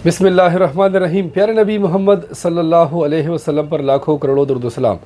बिस्मिल्लाहिर्रहमानिर्रहीम। प्यारे नबी मोहम्मद सल्लल्लाहु अलैहि वसल्लम पर लाखों करोड़ों दुरूद सलाम।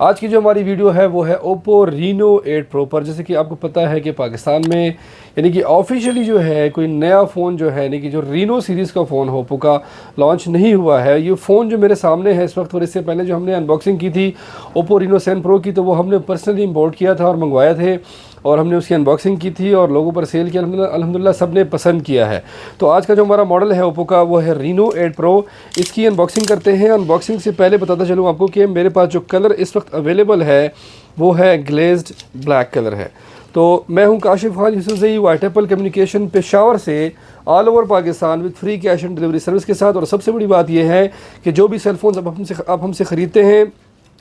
आज की जो हमारी वीडियो है वो है ओप्पो रीनो 8 प्रो पर। जैसे कि आपको पता है कि पाकिस्तान में यानी कि ऑफिशियली जो है कोई नया फ़ोन जो है यानी कि जो रीनो सीरीज़ का फ़ोन ओप्पो का लॉन्च नहीं हुआ है। ये फ़ोन जो मेरे सामने है इस वक्त और इससे पहले जो हमने अनबॉक्सिंग की थी ओप्पो रीनो 7 प्रो की, तो वो हमने पर्सनली इंपोर्ट किया था और मंगवाया थे और हमने उसकी अनबॉक्सिंग की थी और लोगों पर सेल किया। अल्हम्दुलिल्लाह सब ने पसंद किया है। तो आज का जो हमारा मॉडल है ओप्पो का वो है रीनो 8 प्रो। इसकी अनबॉक्सिंग करते हैं। अनबॉक्सिंग से पहले बताता चलूँ आपको कि मेरे पास जो कलर इस वक्त अवेलेबल है वो है ग्लेज्ड ब्लैक कलर है। तो मैं हूं Kashif Khan Yousafzai, white apple communication Peshawar से all over Pakistan with free cash and delivery service के साथ। और सबसे बड़ी बात यह है कि जो भी सेलफोन्स आप हमसे ख़रीदते हैं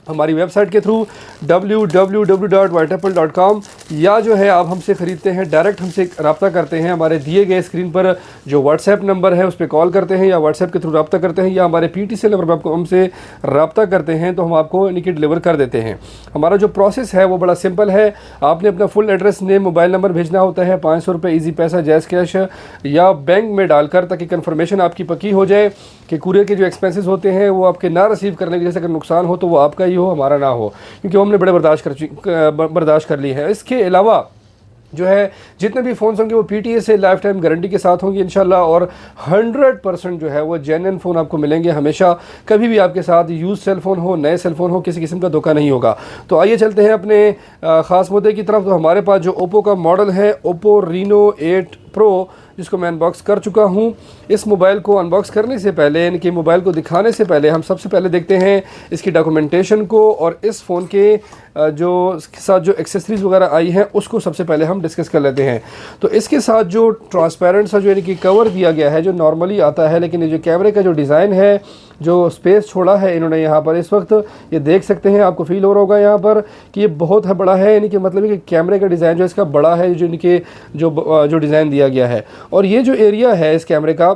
हमारी वेबसाइट के थ्रू www.whiteapple.com या जो है आप हमसे ख़रीदते हैं डायरेक्ट हमसे रब्ता करते हैं, हमारे दिए गए स्क्रीन पर जो व्हाट्सएप नंबर है उस पर कॉल करते हैं या व्हाट्सएप के थ्रू रब्ता करते हैं या हमारे PTCL नंबर पर आपको हमसे रब्ता करते हैं तो हम आपको यानी कि डिलीवर कर देते हैं। हमारा जो प्रोसेस है वो बड़ा सिंपल है। आपने अपना full address, name, mobile number भेजना होता है। 500 रुपये ईजी पैसा, जैज़ कैश या बैंक में डालकर, ताकि कन्फर्मेशन आपकी पक्की हो जाए कि कुरियर के जो एक्सपेंसेस होते हैं वो आपके ना रिसीव करने की वजह से अगर नुकसान हो तो वो आपका ही हो, हमारा ना हो, क्योंकि हमने बड़े बर्दाश्त कर ली है। इसके अलावा जो है जितने भी फ़ोन्स होंगे वो PTA से लाइफ टाइम गारंटी के साथ होंगे इंशाल्लाह और 100% जो है वो जेन्युइन फ़ोन आपको मिलेंगे हमेशा। कभी भी आपके साथ यूज़ सेलफ़ोन हो, नए सेलफ़ोन हो, किसी किस्म का धोखा नहीं होगा। तो आइए चलते हैं अपने ख़ास मुद्दे की तरफ। तो हमारे पास जो ओप्पो का मॉडल है ओप्पो रीनो 8 प्रो, जिसको मैं अनबॉक्स कर चुका हूँ। इस मोबाइल को अनबॉक्स करने से पहले यानी कि मोबाइल को दिखाने से पहले हम सबसे पहले देखते हैं इसकी डॉक्यूमेंटेशन को और इस फ़ोन के जो इसके साथ जो एक्सेसरीज़ वगैरह आई हैं उसको सबसे पहले हम डिस्कस कर लेते हैं। तो इसके साथ जो ट्रांसपेरेंट सा जो यानी कि कवर दिया गया है जो नॉर्मली आता है, लेकिन ये जो कैमरे का जो डिज़ाइन है, जो स्पेस छोड़ा है इन्होंने यहाँ पर इस वक्त ये देख सकते हैं, आपको फील हो रहा होगा यहाँ पर कि ये बहुत बड़ा है। यानी कि मतलब है कि कैमरे का डिज़ाइन जो इसका बड़ा है, जो इनके जो डिज़ाइन दिया गया है। और ये जो एरिया है इस कैमरे का,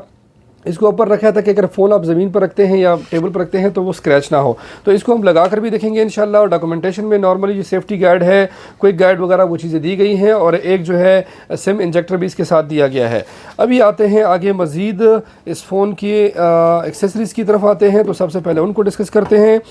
इसको ऊपर रखा था कि अगर फ़ोन आप ज़मीन पर रखते हैं या टेबल पर रखते हैं तो वो स्क्रैच ना हो। तो इसको हम लगा कर भी देखेंगे इंशाल्लाह। और डॉक्यूमेंटेशन में नॉर्मली जो सेफ्टी गाइड है, क्विक गाइड वगैरह वो चीज़ें दी गई हैं और एक जो है सिम इंजेक्टर भी इसके साथ दिया गया है। अभी आते हैं आगे मज़ीद इस फ़ोन की एक्सेसरीज़ की तरफ आते हैं। तो सबसे पहले उनको डिस्कस करते हैं।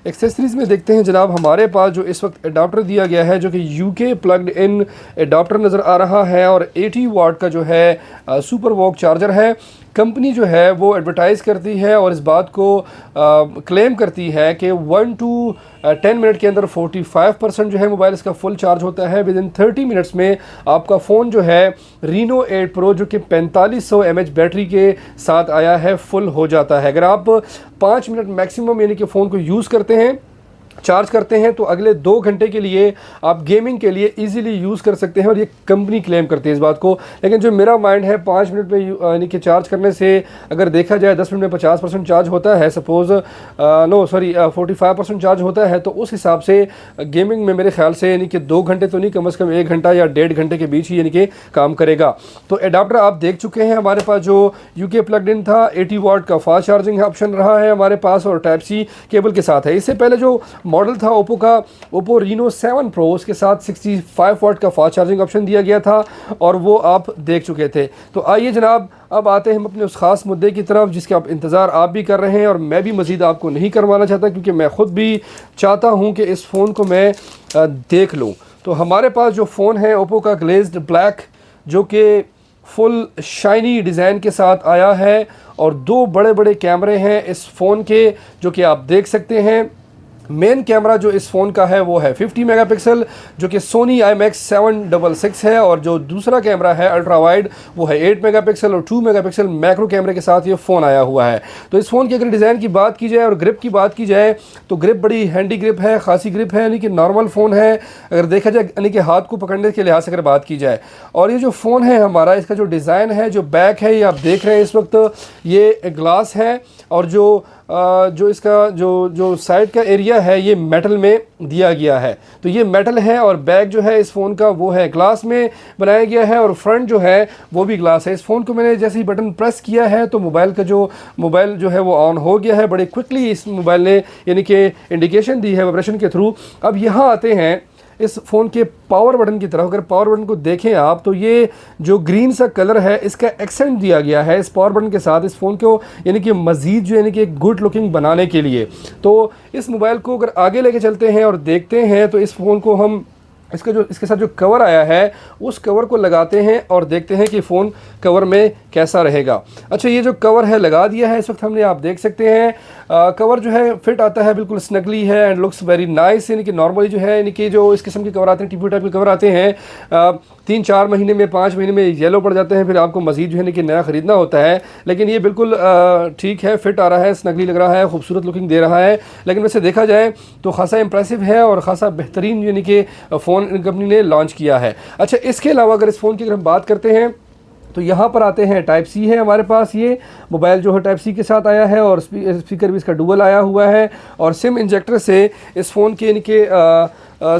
एक्सेसरीज़ में देखते हैं जनाब, हमारे पास जो इस वक्त एडाप्टर दिया गया है जो कि UK प्लग्ड इन एडाप्टर नज़र आ रहा है और 80 वाट का जो है सुपर वॉक चार्जर है। कंपनी जो है वो एडवर्टाइज़ करती है और इस बात को क्लेम करती है कि 1 to 10 मिनट के अंदर 45% जो है मोबाइल इसका फुल चार्ज होता है। विद इन 30 मिनट्स में आपका फ़ोन जो है रीनो 8 प्रो जो कि 4500 mAh बैटरी के साथ आया है फुल हो जाता है। अगर आप 5 मिनट मैक्सिमम यानी कि फ़ोन को यूज़ करते हैं, चार्ज करते हैं, तो अगले 2 घंटे के लिए आप गेमिंग के लिए इजीली यूज़ कर सकते हैं और ये कंपनी क्लेम करती है इस बात को। लेकिन जो मेरा माइंड है 5 मिनट में यानी कि चार्ज करने से अगर देखा जाए 10 मिनट में 50% चार्ज होता है, सपोज़ 45% चार्ज होता है, तो उस हिसाब से गेमिंग में मेरे ख्याल से यानी कि 2 घंटे तो नहीं, कम से कम 1 घंटा या 1.5 घंटे के बीच ही यानी कि काम करेगा। तो एडाप्टर आप देख चुके हैं। हमारे पास जो UK प्लग्ड इन था 80 वाट का फास्ट चार्जिंग ऑप्शन रहा है हमारे पास और Type-C केबल के साथ है। इससे पहले जो मॉडल था ओप्पो का ओप्पो रीनो 7 प्रो, उसके साथ 65 वाट का फास्ट चार्जिंग ऑप्शन दिया गया था और वो आप देख चुके थे। तो आइए जनाब अब आते हैं हम अपने उस ख़ास मुद्दे की तरफ जिसका इंतज़ार आप भी कर रहे हैं और मैं भी मज़ीद आपको नहीं करवाना चाहता, क्योंकि मैं ख़ुद भी चाहता हूँ कि इस फ़ोन को मैं देख लूँ। तो हमारे पास जो फ़ोन है ओप्पो का ग्लेज्ड ब्लैक जो कि फुल शाइनी डिज़ाइन के साथ आया है और 2 बड़े बड़े कैमरे हैं इस फ़ोन के जो कि आप देख सकते हैं। मेन कैमरा जो इस फ़ोन का है वो है 50 मेगापिक्सल जो कि सोनी IMX766 है और जो दूसरा कैमरा है अल्ट्रा वाइड वो है 8 मेगापिक्सल और 2 मेगापिक्सल मैक्रो कैमरे के साथ ये फ़ोन आया हुआ है। तो इस फ़ोन की अगर डिज़ाइन की बात की जाए और ग्रिप की बात की जाए तो ग्रिप बड़ी हैंडी ग्रिप है, खासी ग्रिप है, यानी कि नॉर्मल फ़ोन है अगर देखा जाए, यानी कि हाथ को पकड़ने के लिहाज से अगर बात की जाए। और ये जो फ़ोन है हमारा, इसका जो डिज़ाइन है, जो बैक है ये आप देख रहे हैं इस वक्त, ये ग्लास है और जो इसका जो साइड का एरिया है ये मेटल में दिया गया है। तो ये मेटल है और बैक जो है इस फ़ोन का वो है ग्लास में बनाया गया है और फ्रंट जो है वो भी ग्लास है। इस फ़ोन को मैंने जैसे ही बटन प्रेस किया है तो मोबाइल जो है वो ऑन हो गया है। बड़े क्विकली इस मोबाइल ने यानी कि इंडिकेशन दी है वाइब्रेशन के थ्रू। अब यहाँ आते हैं इस फ़ोन के पावर बटन की तरफ, अगर पावर बटन को देखें आप तो ये जो ग्रीन सा कलर है इसका एक्सेंट दिया गया है इस पावर बटन के साथ इस फ़ोन को यानी कि मज़ीद जो यानी कि एक गुड लुकिंग बनाने के लिए। तो इस मोबाइल को अगर आगे लेके चलते हैं और देखते हैं तो इस फ़ोन को हम इसके साथ जो कवर आया है उस कवर को लगाते हैं और देखते हैं कि फ़ोन कवर में कैसा रहेगा। अच्छा, ये जो कवर है लगा दिया है इस वक्त हमने, आप देख सकते हैं कवर जो है फिट आता है, बिल्कुल स्नगली है एंड लुक्स वेरी नाइस। यानी कि नॉर्मली जो है यानी कि जो इस किस्म के कवर आते हैं टीपी टाइप के कवर आते हैं 3-4 महीने में 5 महीने में येलो पड़ जाते हैं, फिर आपको मज़ीद जो है कि नया ख़रीदना होता है। लेकिन ये बिल्कुल ठीक है, फिट आ रहा है, स्नगली लग रहा है, खूबसूरत लुकिंग दे रहा है। लेकिन वैसे देखा जाए तो खासा इंप्रेसिव है और ख़ासा बेहतरीन यानी कि फ़ोन कंपनी ने लॉन्च किया है। अच्छा, इसके अलावा अगर इस फ़ोन की अगर हम बात करते हैं तो यहाँ पर आते हैं टाइप सी है हमारे पास, ये मोबाइल जो है टाइप सी के साथ आया है और स्पीकर भी इसका डुअल आया हुआ है। और सिम इंजेक्टर से इस फ़ोन के यानी कि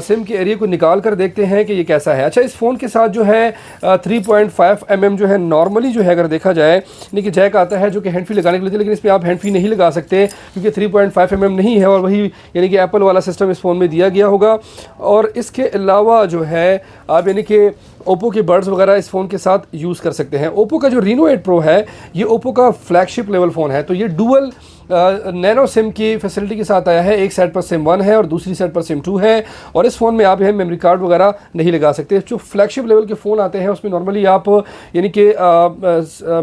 सिम के एरिया को निकाल कर देखते हैं कि ये कैसा है। अच्छा, इस फ़ोन के साथ जो है 3.5 mm जो है नॉर्मली जो है अगर देखा जाए यानी कि जैक आता है जो कि हैंड फ्री लगाने के लिए, लेकिन इस पर आप हैंड फ्री नहीं लगा सकते क्योंकि 3.5 mm नहीं है और वही यानी कि एप्पल वाला सिस्टम इस फ़ोन में दिया गया होगा। और इसके अलावा जो है आप यानी कि ओप्पो के बड्स वगैरह इस फ़ोन के साथ यूज़ कर सकते हैं। ओप्पो का जो Reno 8 Pro है ये ओप्पो का फ्लैगशिप लेवल फ़ोन है, तो ये डुअल नैनो सिम की फैसिलिटी के साथ आया है। एक साइड पर सिम 1 है और दूसरी साइड पर सिम 2 है और इस फ़ोन में आप मेमोरी कार्ड वगैरह नहीं लगा सकते। जो फ्लैगशिप लेवल के फ़ोन आते हैं उसमें नॉर्मली आप यानी कि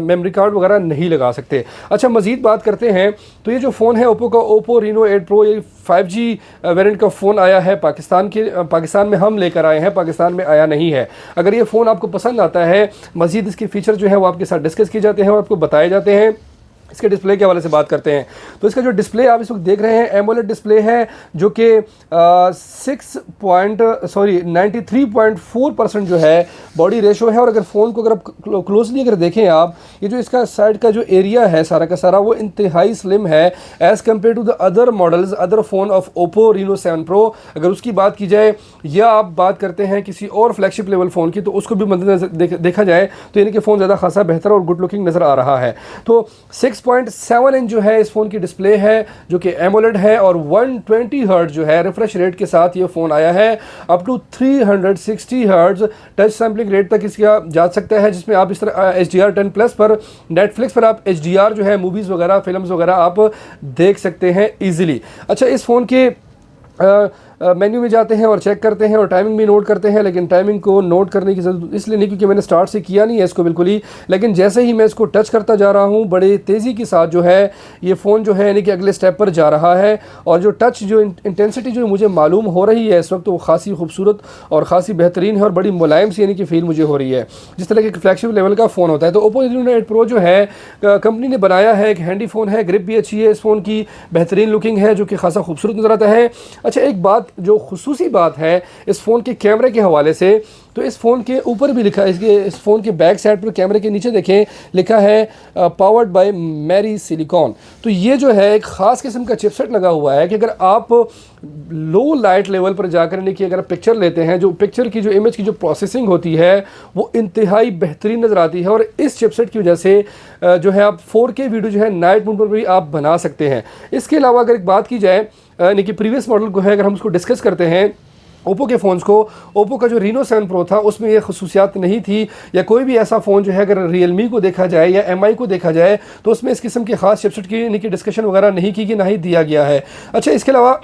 मेमोरी कार्ड वगैरह नहीं लगा सकते। अच्छा, मज़ीद बात करते हैं तो ये जो फ़ोन है ओप्पो का ओप्पो Reno 8 Pro ये 5G वेरिएंट का फ़ोन आया है पाकिस्तान में हम लेकर आए हैं, पाकिस्तान में आया नहीं है। अगर ये फ़ोन आपको पसंद आता है, मज़ीद इसके फ़ीचर जो है वो आपके साथ डिस्कस किए जाते हैं और आपको बताए जाते हैं। इसके डिस्प्ले के हवाले से बात करते हैं तो इसका जो डिस्प्ले आप इस वक्त देख रहे हैं एमोलेड डिस्प्ले है जो कि 93.4% जो है बॉडी रेशो है। और अगर फ़ोन को अगर आप क्लोजली अगर देखें आप, ये जो इसका साइड का जो एरिया है सारा का सारा वो इंतहाई स्लिम है as compared to the other models other phone of Oppo Reno 7 Pro। अगर उसकी बात की जाए या आप बात करते हैं किसी और फ्लैगशिप लेवल फ़ोन की तो उसको भी मद्देनजर देखा जाए तो यानी कि फ़ोन ज़्यादा खासा बेहतर और गुड लुकिंग नज़र आ रहा है। तो 6.7 इंच जो है इस फ़ोन की डिस्प्ले है जो कि एमोलेड है और 120 हर्ट्ज जो है रिफ्रेश रेट के साथ ये फ़ोन आया है। Up to 360 hertz touch sampling rate तक इसका जा सकता है, जिसमें आप इस तरह HDR10+ पर नेटफ्लिक्स पर आप HDR जो है मूवीज़ वगैरह फिल्म्स वगैरह आप देख सकते हैं ईजिली। अच्छा, इस फ़ोन के मेन्यू में जाते हैं और चेक करते हैं और टाइमिंग भी नोट करते हैं, लेकिन टाइमिंग को नोट करने की ज़रूरत इसलिए नहीं क्योंकि मैंने स्टार्ट से किया नहीं है इसको बिल्कुल ही। लेकिन जैसे ही मैं इसको टच करता जा रहा हूँ बड़े तेज़ी के साथ जो है ये फ़ोन जो है यानी कि अगले स्टेप पर जा रहा है और जो टच जो इंटेंसिटी जो मुझे मालूम हो रही है इस वक्त वो खासी खूबसूरत और ख़ासी बेहतरीन है और बड़ी मुलायम सी यानी कि फ़ील मुझे हो रही है जिस तरह के फ्लैगशिप लेवल का फ़ोन होता है। तो ओप्पो Reno 8 Pro जो है कंपनी ने बनाया है, एक हैंडी फ़ोन है, ग्रिप भी अच्छी है इस फ़ोन की, बेहतरीन लुकिंग है जो कि खासा खूबसूरत नज़र आता है। अच्छा, एक बात जो खुसूसी बात है इस फ़ोन के कैमरे के हवाले से, तो इस फ़ोन के ऊपर भी लिखा है, इस फ़ोन के बैक साइड पर कैमरे के नीचे देखें लिखा है पावर्ड बाय मेरी सिलिकॉन। तो ये जो है एक ख़ास किस्म का चिपसेट लगा हुआ है कि अगर आप लो लाइट लेवल पर जाकर यानी कि अगर पिक्चर लेते हैं, जो पिक्चर की जो इमेज की जो प्रोसेसिंग होती है वो इंतहाई बेहतरीन नज़र आती है और इस चिपसेट की वजह से जो है आप 4K वीडियो जो है नाइट मोड पर भी आप बना सकते हैं। इसके अलावा अगर एक बात की जाए यानी कि प्रीवियस मॉडल को है अगर हम उसको डिस्कस करते हैं ओप्पो के फ़ोन्स को, ओप्पो का जो Reno 7 Pro था उसमें ये खसूसियात नहीं थी या कोई भी ऐसा फ़ोन जो है अगर Realme को देखा जाए या MI को देखा जाए तो उसमें इस किस्म की ख़ास चिपसेट की यानी कि डिस्कशन वगैरह नहीं की कि ना ही दिया गया है। अच्छा, इसके अलावा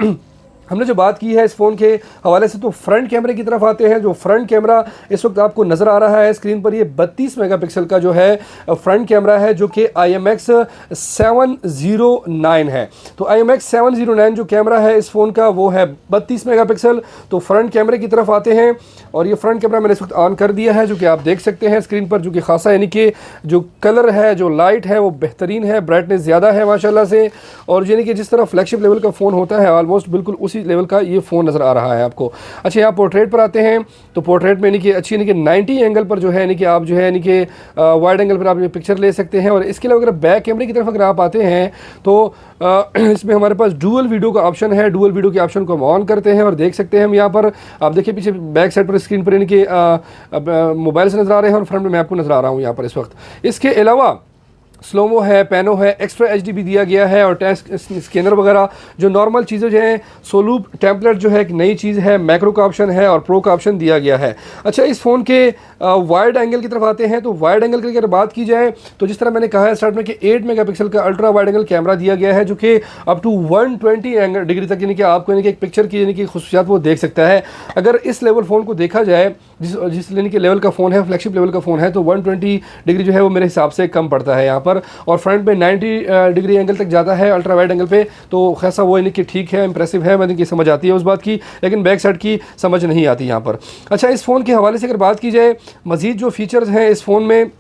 हमने जो बात की है इस फ़ोन के हवाले से तो फ्रंट कैमरे की तरफ आते हैं। जो फ्रंट कैमरा इस वक्त आपको नज़र आ रहा है स्क्रीन पर, ये 32 मेगापिक्सल का जो है फ्रंट कैमरा है जो कि IMX 709 है। तो IMX 709 जो कैमरा है इस फ़ोन का वो है 32 मेगापिक्सल। तो फ्रंट कैमरे की तरफ आते हैं और ये फ्रंट कैमरा मैंने इस वक्त ऑन कर दिया है जो कि आप देख सकते हैं स्क्रीन पर, जो कि खासा यानी कि जो कलर है जो लाइट है वो बेहतरीन है, ब्राइटनेस ज़्यादा है माशाल्लाह से और यानी कि जिस तरह फ्लैगशिप लेवल का फ़ोन होता है ऑलमोस्ट बिल्कुल उसी लेवल का ये फ़ोन नज़र आ रहा है आपको। अच्छा, यहाँ पोर्ट्रेट पर आते हैं तो पोर्ट्रेट में यानी कि अच्छी यानी कि 90 एंगल पर जो है यानी कि आप जो है यानी कि वाइड एंगल पर आप ये पिक्चर ले सकते हैं। और इसके अलावा अगर बैक कैमरे की तरफ अगर आप आते हैं तो इसमें हमारे पास डुअल वीडियो का ऑप्शन है। डुअल वीडियो के ऑप्शन को हम ऑन करते हैं और देख सकते हैं हम यहाँ पर, आप देखिए पीछे बैक साइड पर स्क्रीन पर यानी कि मोबाइल से नज़र आ रहे हैं और फ्रंट में मैं आपको नज़र आ रहा हूँ यहाँ पर इस वक्त। इसके अलावा स्लोमो है, पैनो है, एक्स्ट्रा एचडी भी दिया गया है और टेस्ट स्कैनर वगैरह जो नॉर्मल चीज़ें जो हैं। सोलूप टेम्पलेट जो है एक नई चीज़ है, मैक्रो का ऑप्शन है और प्रो का ऑप्शन दिया गया है। अच्छा, इस फ़ोन के वाइड एंगल की तरफ आते हैं तो वाइड एंगल की अगर बात की जाए तो जिस तरह मैंने कहा है स्टार्ट में कि 8 मेगापिक्सल का अल्ट्रा वाइड एंगल कैमरा दिया गया है जो कि अप टू 120 डिग्री तक यानी कि आपको यानी कि एक पिक्चर की यानी कि खुसूसियात वो देख सकता है। अगर इस लेवल फ़ोन को देखा जाए, जिस यानी कि लेवल का फ़ोन है, फ्लैगशिप लेवल का फ़ोन है, तो 120 डिग्री जो है वो मेरे हिसाब से कम पड़ता है यहाँ पर। और फ्रंट पे 90 डिग्री एंगल तक जाता है अल्ट्रा वाइड एंगल पे, तो खासा वो यानी कि ठीक है, इंप्रेसिव है, मतलब कि समझ आती है उस बात की, लेकिन बैक साइड की समझ नहीं आती यहाँ पर। अच्छा, इस फ़ोन के हवाले से अगर बात की जाए मज़ीद जो फीचर्स हैं इस फ़ोन में,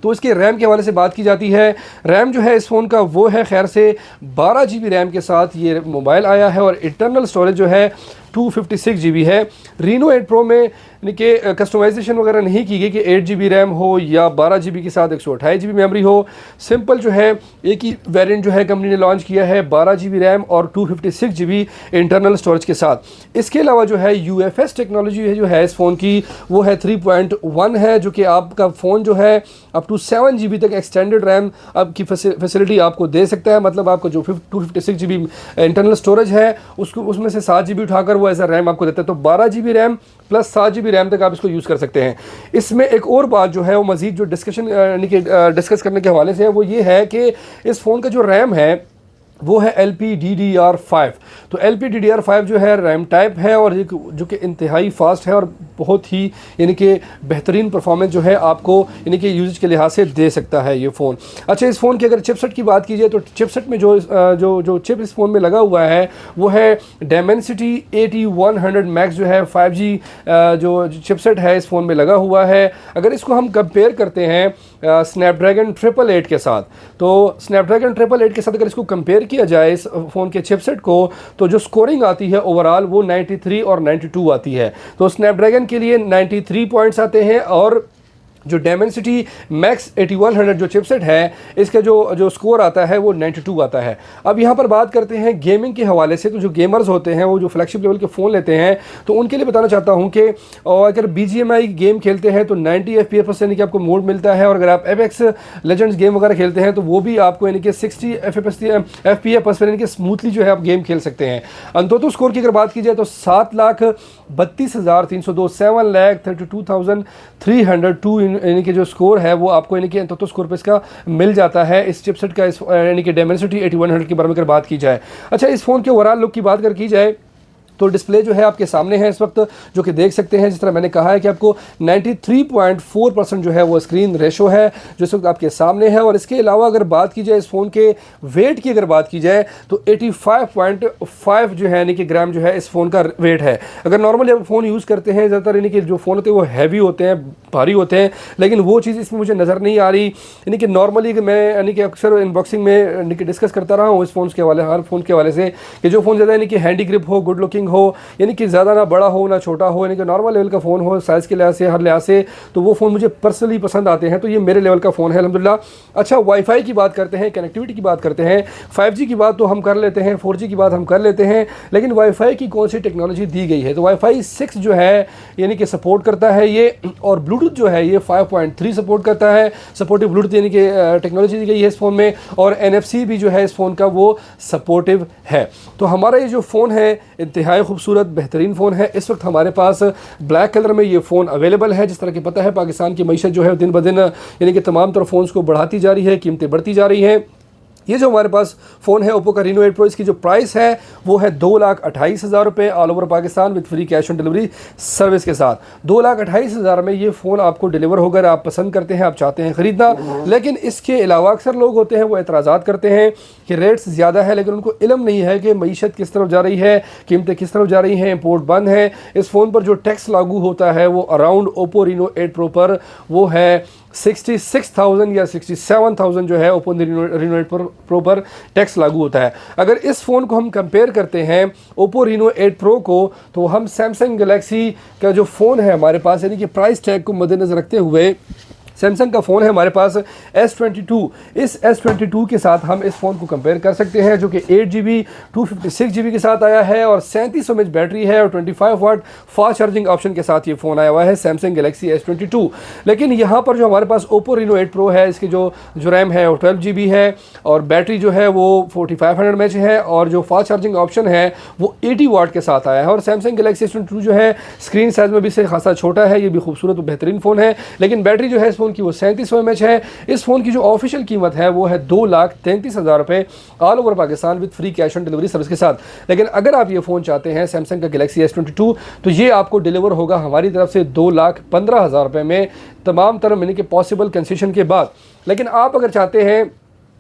तो इसके रैम के हवाले से बात की जाती है। रैम जो है इस फ़ोन का वो है खैर से 12 GB रैम के साथ ये मोबाइल आया है और इंटरनल स्टोरेज जो है 256 GB है। रीनो 8 प्रो में यानी कि कस्टमाइजेशन वगैरह नहीं की गई कि 8 GB रैम हो या 12 GB के साथ 128 GB मेमोरी हो। सिंपल जो है एक ही वेरिएंट जो है कंपनी ने लॉन्च किया है, 12 GB रैम और 256 GB इंटरनल स्टोरेज के साथ। इसके अलावा जो है UFS टेक्नोलॉजी है जो है इस फ़ोन की वो है 3.1 है, जो कि आपका फ़ोन जो है अप टू 7 GB तक एक्सटेंडेड रैम आपकी फैसिलिटी आपको दे सकता है। मतलब आपको जो 256 GB इंटरनल स्टोरेज है उसको उसमें से 7 GB उठाकर वो एज अ रैम आपको देता है, तो 12 GB RAM plus 7 GB RAM तक आप इसको यूज़ कर सकते हैं। इसमें एक और बात जो है वो मज़ीद जो डिस्कशन यानी कि डिस्कस करने के हवाले से है वो ये है कि इस फ़ोन का जो रैम है वो है LPDDR5। तो LPDDR5 जो है रैम टाइप है और जो कि इंतहाई फास्ट है और बहुत ही यानी कि बेहतरीन परफॉर्मेंस जो है आपको यानी कि यूजेज के लिहाज से दे सकता है ये फ़ोन। अच्छा, इस फ़ोन की अगर चिपसेट की बात की जाए तो चिपसेट में जो चिप इस फ़ोन में लगा हुआ है वो है Dimensity 8100 मैक्स जो है 5G जो चिपसेट है इस फ़ोन में लगा हुआ है। अगर इसको हम कंपेयर करते हैं स्नैपड्रैगन 888 के साथ, तो स्नैपड्रैगन 888 के साथ अगर इसको कंपेयर किया जाए इस फ़ोन के चिपसेट को, तो जो स्कोरिंग आती है ओवरऑल वो 93 और 92 आती है। तो स्नैपड्रैगन के लिए 93 पॉइंट्स आते हैं और जो Dimensity Max 8100 जो चिपसेट है इसका जो स्कोर आता है वो 92 आता है। अब यहाँ पर बात करते हैं गेमिंग के हवाले से, तो जो गेमर्स होते हैं वो जो फ्लैगशिप लेवल के फ़ोन लेते हैं तो उनके लिए बताना चाहता हूँ कि अगर BGMI गेम खेलते हैं तो 90 FPS यानी कि आपको मोड मिलता है, और अगर आप Apex Legends गेम वगैरह खेलते हैं तो वो भी आपको यानी कि 60 FPS पर यानी कि स्मूथली जो है आप गेम खेल सकते हैं। अंतोतो स्कोर की अगर बात की जाए तो 7,32,302 7,32,302 यानी कि जो स्कोर है वो आपको यानी कि अंतोतो स्कोर पे इसका मिल जाता है इस चिपसेट का, इस यानी कि Dimensity 8100 के बारे में अगर बात की जाए। अच्छा, इस फ़ोन के ओवरऑल लुक की बात अगर की जाए तो डिस्प्ले जो है आपके सामने है इस वक्त, जो कि देख सकते हैं जिस तरह मैंने कहा है कि आपको 93.4% जो है वो स्क्रीन रेशो है जो इस वक्त आपके सामने है। और इसके अलावा अगर बात की जाए इस फ़ोन के वेट की अगर बात की जाए तो 85.5 जो है यानी कि ग्राम जो है इस फ़ोन का वेट है। अगर नॉर्मली आप फ़ोन यूज़ करते हैं ज़्यादातर यानी कि जो फ़ोन होते हैं वो हैवी होते हैं, भारी होते हैं, लेकिन वो चीज़ इसमें मुझे नज़र नहीं आ रही। यानी कि नॉर्मली मैं यानी कि अक्सर अनबॉक्सिंग में यानी कि डिस्कस करता रहा हूँ इस फ़ोन के हवाले, हर फ़ोन के हवाले से कि जो फ़ोन ज़्यादा यानी कि हैंडी ग्रिप हो, गुड लुकिंग हो, यानी कि ज़्यादा ना बड़ा हो ना छोटा हो, यानी कि नॉर्मल लेवल का फ़ोन हो साइज़ के लिहाज से, हर लिहाज से, तो वो फ़ोन मुझे पर्सनली पसंद आते हैं। तो ये मेरे लेवल का फ़ोन है अल्हम्दुलिल्लाह। अच्छा, वाईफाई की बात करते हैं, कनेक्टिविटी की बात करते हैं, 5G की बात तो हम कर लेते हैं, 4G की बात हम कर लेते हैं, लेकिन वाईफाई की कौन सी टेक्नोलॉजी दी गई है, तो वाईफाई 6 जो है यानी कि सपोर्ट करता है ये, और ब्लूटूथ जो है ये 5.3 सपोर्ट करता है। सपोर्टिव ब्लूटूथ यानी कि टेक्नोलॉजी दी गई है इस फ़ोन में, और NFC भी जो है इस फ़ोन का वो सपोर्टिव है। तो हमारा ये जो फ़ोन है इंतहाई खूबसूरत बेहतरीन फ़ोन है। इस वक्त हमारे पास ब्लैक कलर में ये फ़ोन अवेलेबल है। जिस तरह की पता है पाकिस्तान की मईशत जो है दिन ब दिन यानी कि तमाम तरह फ़ोन्स को बढ़ाती जा रही है, कीमतें बढ़ती जा रही हैं। ये जो हमारे पास फ़ोन है ओप्पो का रीनो 8 प्रो, इसकी जो प्राइस है वो है 2,28,000 रुपये all over Pakistan with free cash on delivery service के साथ। 2,28,000 में ये फ़ोन आपको डिलीवर होकर आप पसंद करते हैं, आप चाहते हैं ख़रीदना, लेकिन इसके अलावा अक्सर लोग होते हैं वो एतराज़ात करते हैं कि रेट्स ज़्यादा है, लेकिन उनको इल्म नहीं है कि मईशत किस तरफ जा रही है, कीमतें किस तरफ जा रही हैं, इंपोर्ट बंद है। इस फ़ोन पर जो टैक्स लागू होता है वो अराउंड ओप्पो रीनो 8 प्रो पर वो है 66,000 या 67,000 जो है ओप्पो रीनो 8 प्रो पर टैक्स लागू होता है। अगर इस फ़ोन को हम कंपेयर करते हैं ओप्पो रीनो 8 प्रो को, तो हम सैमसंग गैलेक्सी का जो फ़ोन है हमारे पास यानी कि प्राइस टैग को मद्देनज़र रखते हुए सैमसंग का फ़ोन है हमारे पास S22। इस S22 के साथ हम इस फ़ोन को कंपेयर कर सकते हैं, जो कि 8GB 256GB के साथ आया है और 3700 mAh बैटरी है और 25 वाट फास्ट चार्जिंग ऑप्शन के साथ ये फ़ोन आया हुआ है सैमसंग गैलेक्सी S22। लेकिन यहाँ पर जो हमारे पास Oppo Reno 8 Pro है, इसकी जो रैम है वो 12GB है और बैटरी जो है वो 4500 mAh है और जो फास्ट चार्जिंग ऑप्शन है वो 80 वाट के साथ आया है। और सैमसंग गैलेक्सी S22 जो है स्क्रीन साइज़ में भी से खासा छोटा है, ये भी खूबसूरत और बेहतरीन फ़ोन है। लेकिन बैटरी जो है इस फ़ोन की वो 3700 mAh है। इस फ़ोन की जो ऑफिशियल कीमत है वो है 2,33,000 रुपये all over Pakistan with free cash on delivery service के साथ। लेकिन अगर आप ये फ़ोन चाहते हैं सैमसंग का गैलेक्सी S22 तो ये आपको डिलीवर होगा हमारी तरफ से 2,15,000 रुपये में, तमाम तरह मिलने के पॉसिबल कंसेशन के बाद। लेकिन आप अगर चाहते हैं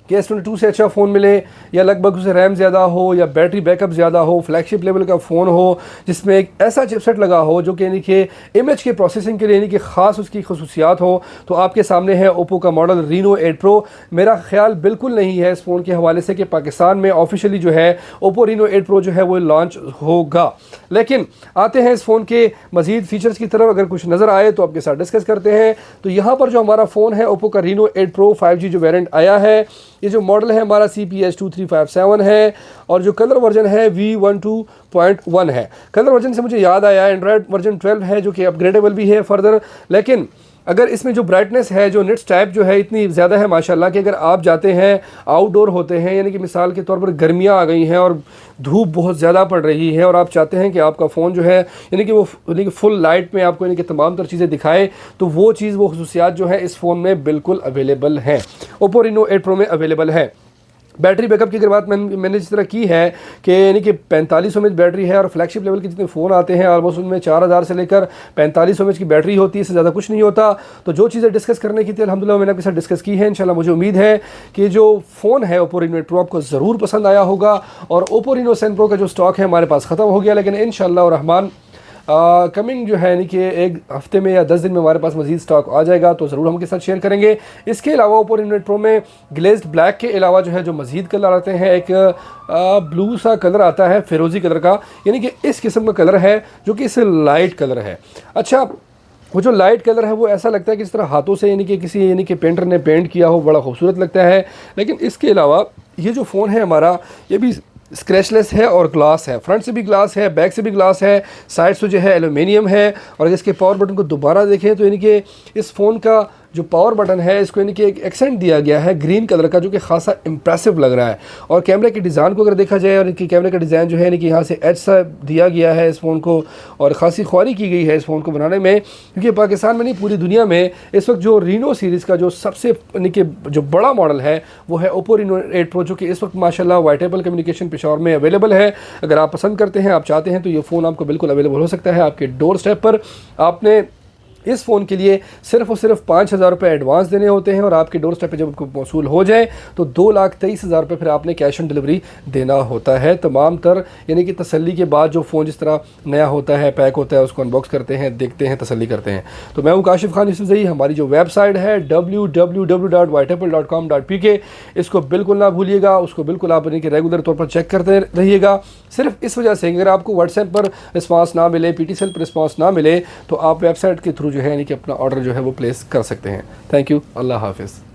कि S22 से अच्छा फ़ोन मिले या लगभग उसे रैम ज़्यादा हो या बैटरी बैकअप ज़्यादा हो, फ्लैगशिप लेवल का फ़ोन हो जिसमें एक ऐसा चिपसेट लगा हो जो कि यानी कि इमेज के प्रोसेसिंग के लिए यानी कि ख़ास उसकी खसूसियात हो, तो आपके सामने है ओप्पो का मॉडल Reno 8 Pro। मेरा ख्याल बिल्कुल नहीं है इस फ़ोन के हवाले से कि पाकिस्तान में ऑफिशियली जो है ओप्पो Reno 8 Pro जो है वो लॉन्च होगा। लेकिन आते हैं इस फ़ोन के मज़ीद फ़ीचर्स की तरफ। अगर कुछ नज़र आए तो आपके साथ डिस्कस करते हैं। तो यहाँ पर जो हमारा फ़ोन है ओप्पो का Reno 8 Pro 5G जो वेरिएंट आया है, ये जो मॉडल है हमारा CPS 2357 है और जो कलर वर्जन है V12.1 है। कलर वर्जन से मुझे याद आया एंड्रॉयड वर्जन 12 है जो कि अपग्रेडेबल भी है फर्दर। लेकिन अगर इसमें जो ब्राइटनेस है, जो निट्स टाइप जो है इतनी ज़्यादा है माशाल्लाह कि अगर आप जाते हैं आउटडोर होते हैं, यानी कि मिसाल के तौर पर गर्मियाँ आ गई हैं और धूप बहुत ज़्यादा पड़ रही है और आप चाहते हैं कि आपका फ़ोन जो है यानी कि वो यानी कि फुल लाइट में आपको यानी कि तमाम तर चीज़ें दिखाए, तो वो चीज़ वो खसूसियात जो है इस फ़ोन में बिल्कुल अवेलेबल हैं, ओप्पो Reno 8 Pro में अवेलेबल है। बैटरी बैकअप की अगर बात मैंने जिस तरह की है कि यानी कि 4500 mAh बैटरी है और फ्लैगशिप लेवल के जितने फ़ोन आते हैं ऑलमोस्ट उनमें 4000 से लेकर 4500 mAh की बैटरी होती है, इससे ज़्यादा कुछ नहीं होता। तो जो चीज़ें डिस्कस करने की थी अल्हम्दुलिल्लाह मैंने आपके साथ डिस्कस की है। इंशाल्लाह मुझे उम्मीद है कि जो फ़ोन है ओप्पो Reno 8 Pro आपको ज़रूर पसंद आया होगा। और ओप्पो Reno 7 Pro का जो स्टॉक है हमारे पास ख़त्म हो गया, लेकिन इंशाल्लाह रहमान कमिंग जो है यानी कि एक हफ्ते में या 10 दिन में हमारे पास मज़ीद स्टॉक आ जाएगा तो ज़रूर हम के साथ शेयर करेंगे। इसके अलावा ओप्पो Reno 8 Pro में ग्लेज्ड ब्लैक के अलावा जो है जो मज़ीद कलर आते हैं, एक ब्लू सा कलर आता है फिरोज़ी कलर का, यानी कि इस किस्म का कलर है जो कि इससे लाइट कलर है। अच्छा, वो जो लाइट कलर है वो ऐसा लगता है कि इस तरह हाथों से यानी कि किसी यानी कि पेंटर ने पेंट किया हो, बड़ा खूबसूरत लगता है। लेकिन इसके अलावा ये जो फ़ोन है हमारा ये भी स्क्रैचलेस है और ग्लास है, फ्रंट से भी ग्लास है, बैक से भी ग्लास है, साइड से जो है एल्यूमिनियम है। और अगर इसके पावर बटन को दोबारा देखें तो यानी कि इस फ़ोन का जो पावर बटन है इसको यानी कि एक एक्सेंट दिया गया है ग्रीन कलर का, जो कि खासा इंप्रेसिव लग रहा है। और कैमरे के डिज़ाइन को अगर देखा जाए और इनकी कैमरे का डिज़ाइन जो है यानी कि यहाँ से एच सा दिया गया है इस फ़ोन को और ख़ासी ख्वारी की गई है इस फ़ोन को बनाने में, क्योंकि पाकिस्तान में नहीं पूरी दुनिया में इस वक्त जो Reno सीरीज़ का जो सबसे यानी कि जो बड़ा मॉडल है वो है ओप्पो Reno 8 Pro, जो कि इस वक्त माशाल्लाह वाइटेबल कम्युनिकेशन पेशावर में अवेलेबल है। अगर आप पसंद करते हैं, आप चाहते हैं तो ये फ़ोन आपको बिल्कुल अवेलेबल हो सकता है आपके डोर स्टेप पर। आपने इस फ़ोन के लिए सिर्फ और सिर्फ 5,000 रुपये एडवांस देने होते हैं और आपके डोर स्टेप पे जब आपको मौसूल हो जाए तो 2,23,000 रुपये फिर आपने कैश ऑन डिलीवरी देना होता है। तमाम तर यानी कि तसल्ली के बाद जो फ़ोन जिस तरह नया होता है, पैक होता है, उसको अनबॉक्स करते हैं, देखते हैं, तसल्ली करते हैं। तो मैं हूँ काशिफ खान यूसुफजई। हमारी जो वेबसाइट है www.whiteapple.com.pk, इसको बिल्कुल ना भूलिएगा, उसको बिल्कुल आप यानी कि रेगुलर तौर पर चेक करते रहिएगा। सिर्फ इस वजह से अगर आपको व्हाट्सएप पर रिस्पांस ना मिले, PTCL पर रिस्पांस ना मिले, तो आप वेबसाइट के थ्रू जो है यानी कि अपना ऑर्डर जो है वो प्लेस कर सकते हैं। थैंक यू, अल्लाह हाफिज़।